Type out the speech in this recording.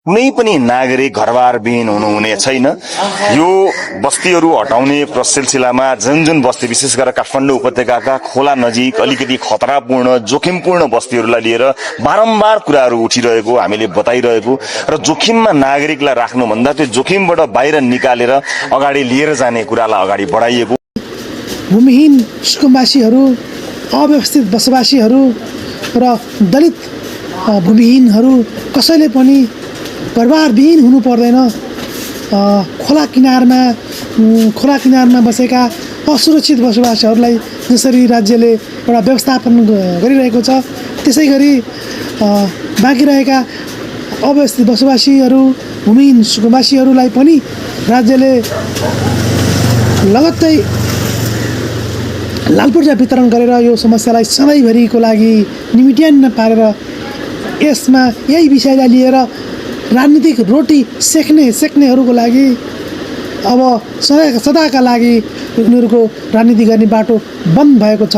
कुनै पनि नागरिक घरबारविहीन हुनुहुने छैन। यो बस्तीहरू हटाउने सिलसिलामा जुन जुन बस्ती विशेष गरेर काठमाडौँ उपत्यकाका खोला नजिक अलिकति खतरापूर्ण जोखिमपूर्ण बस्तीहरूलाई लिएर बारम्बार कुराहरू उठिरहेको हामीले बताइरहेको र जोखिममा नागरिकलाई राख्नुभन्दा त्यो जोखिमबाट बाहिर निकालेर अगाडि लिएर जाने कुरालाई अगाडि बढाइएको। भूमिहीन सुकुम्बासीहरू, अव्यवस्थित बसोबासीहरू र दलित भूमिहीनहरू कसैले पनि घरबारविहीन हुनु पर्दैन। खोला किनारमा बसेका असुरक्षित बसोबासीहरूलाई जसरी राज्यले एउटा व्यवस्थापन गरिरहेको छ त्यसै गरी बाँकी रहेका अव्यवस्थित बसोबासीहरू, भूमिहीन सुकुम्बासीहरूलाई पनि राज्यले लगत्तै लालपुर्जा वितरण गरेर यो समस्यालाई सधैँभरिको लागि निमिट्यान्न पारेर यसमा यही विषयलाई लिएर राजनीतिक रोटी सेक्नेहरूको लागि अब सदाका लागि उनीहरूको राजनीति गर्ने बाटो बन्द भएको छ।